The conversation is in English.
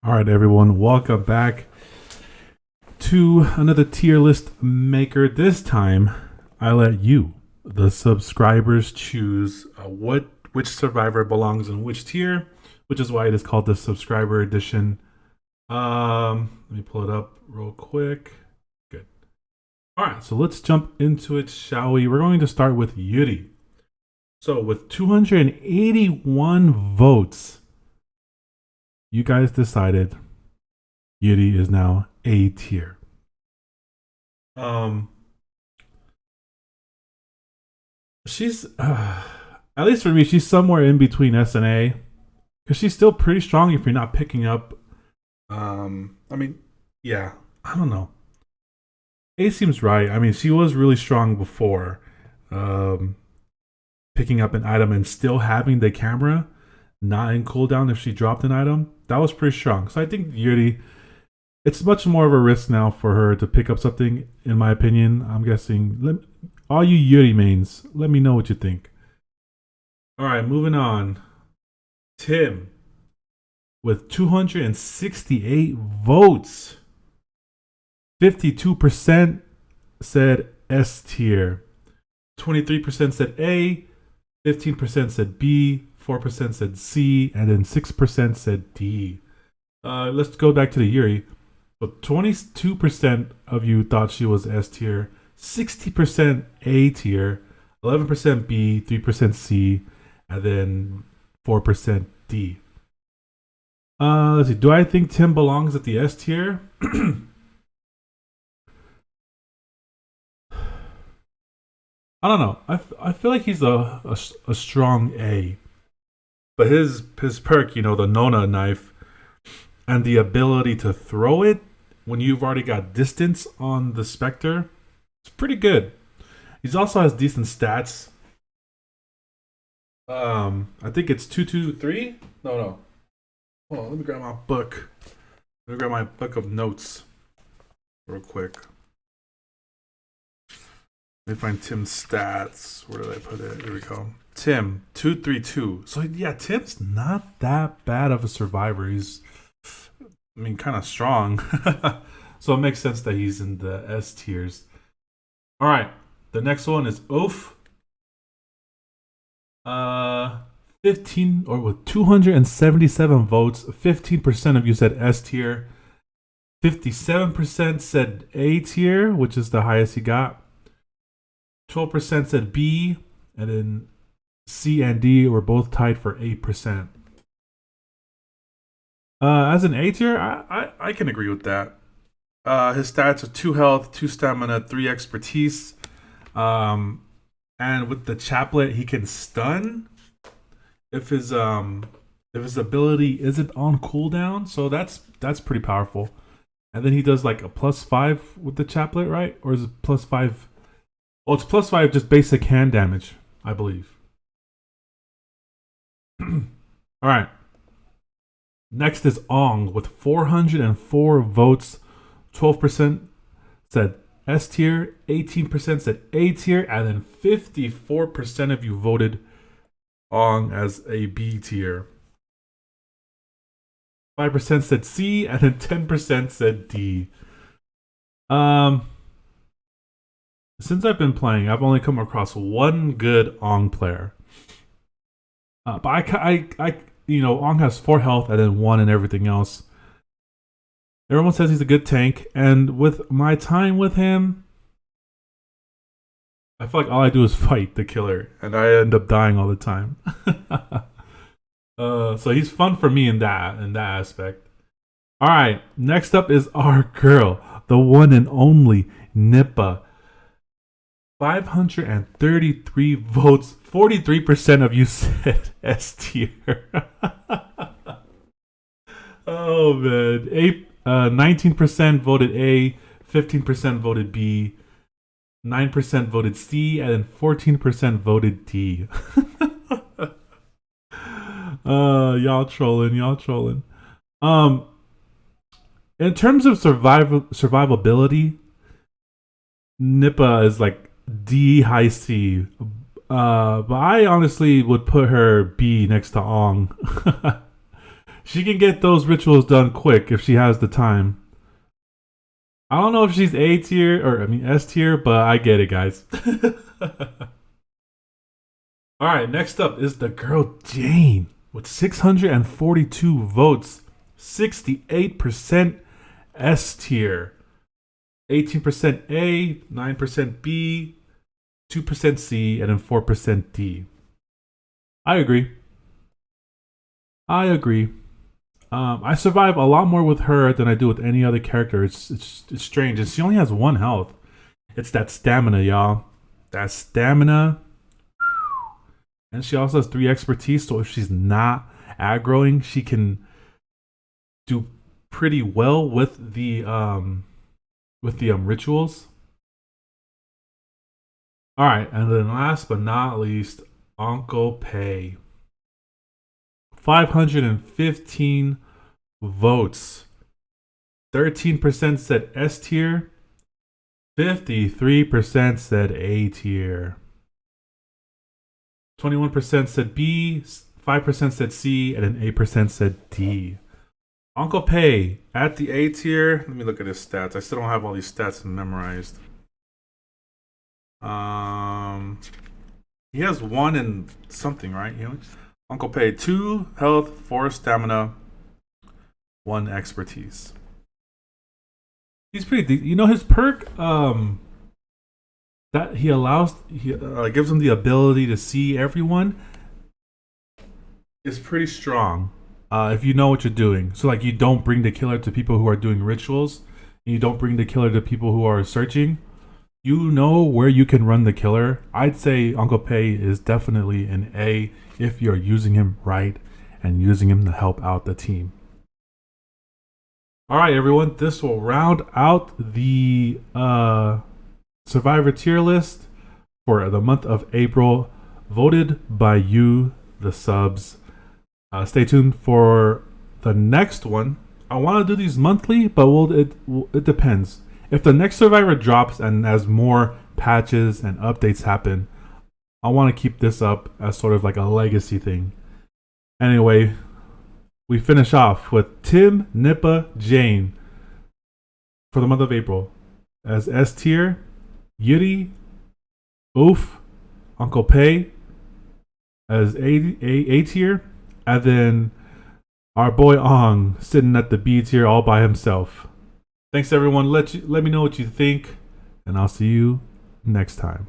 All right, everyone, welcome back to another tier list maker. This time, I let you, the subscribers, choose which survivor belongs in which tier, which is why it is called the subscriber edition. Let me pull it up real quick. Good. All right, so let's jump into it, shall we? We're going to start with Yuri. So with 281 votes, you guys decided Yuri is now A tier. She's at least for me, she's somewhere in between S and A because she's still pretty strong if you're not picking up. I mean, yeah, I don't know. A seems right. I mean, she was really strong before, picking up an item and still having the camera not in cooldown if she dropped an item. That was pretty strong. So I think Yuri, it's much more of a risk now for her to pick up something, in my opinion. I'm guessing. All you Yuri mains, let me know what you think. All right, moving on. Tim, with 268 votes, 52% said S tier, 23% said A, 15% said B, 4% said C, and then 6% said D. Let's go back to the Yuri. So 22% of you thought she was S tier, 60% A tier, 11% B, 3% C, and then 4% D. Let's see. Do I think Tim belongs at the S tier? I don't know. I feel like he's a strong A, but his perk, the Nona knife, and the ability to throw it when you've already got distance on the Spectre, it's pretty good. He also has decent stats. I think it's 223. No. Hold on, let me grab my book. Let me grab my book of notes real quick. Let me find Tim's stats. Where did I put it? Here we go. Tim, 232. So yeah, Tim's not that bad of a survivor. He's, kind of strong. So it makes sense that he's in the S tiers. All right, the next one is Oof. 15 or with 277 votes, 15% of you said S tier. 57% said A tier, which is the highest he got. 12% said B, and then C and D were both tied for 8%. As an A tier, I can agree with that. His stats are 2 health, 2 stamina, 3 expertise. And with the chaplet, he can stun if his ability isn't on cooldown. So that's pretty powerful. And then he does like a +5 with the chaplet, right? Or is it +5? Well, it's +5 just basic hand damage, I believe. All right. Next is Ong with 404 votes. 12% said S tier, 18% said A tier, and then 54% of you voted Ong as a B tier. 5% said C, and then 10% said D. Since I've been playing, I've only come across one good Ong player. But Ong has 4 health and then 1 and everything else. Everyone says he's a good tank, and with my time with him, I feel like all I do is fight the killer, and I end up dying all the time. So he's fun for me in that aspect. All right, next up is our girl, the one and only Nippa. 533 votes. 43% of you said S tier. Oh man, 19% voted A, 15% voted B, 9% voted C, and then 14% voted D. Y'all trolling. In terms of survivability, Nippa is like D high C. But I honestly would put her B next to Ong. She can get those rituals done quick if she has the time. I don't know if she's A tier or S tier, but I get it, guys. All right, next up is the girl Jane with 642 votes, 68% S tier, 18% A, 9% B, 2% C, and then 4% D. I agree. I survive a lot more with her than I do with any other character. It's strange, and she only has 1 health. It's that stamina, y'all. That stamina. And she also has 3 expertise, so if she's not aggroing, she can do pretty well with the rituals. All right, and then last but not least, Uncle Pay. 515 votes. 13% said S tier. 53% said A tier. 21% said B, 5% said C, and then 8% said D. Uncle Pay at the A tier. Let me look at his stats. I still don't have all these stats memorized. He has 1 and something, right? Uncle Pay 2 health, 4 stamina, 1 expertise. He's pretty. His perk that he gives him the ability to see everyone is pretty strong. If you know what you're doing, so like you don't bring the killer to people who are doing rituals, and you don't bring the killer to people who are searching. You know where you can run the killer. I'd say Uncle Pay is definitely an A if you're using him right and using him to help out the team. All right, everyone. This will round out the Survivor tier list for the month of April, voted by you, the subs. Stay tuned for the next one. I want to do these monthly, but it depends. If the next Survivor drops and as more patches and updates happen, I want to keep this up as sort of like a legacy thing. Anyway, we finish off with Tim, Nippa, Jane for the month of April as S tier, Yuri, Oof, Uncle Pay as A tier, and then our boy Ong sitting at the B tier all by himself. Thanks everyone. Let me know what you think, and I'll see you next time.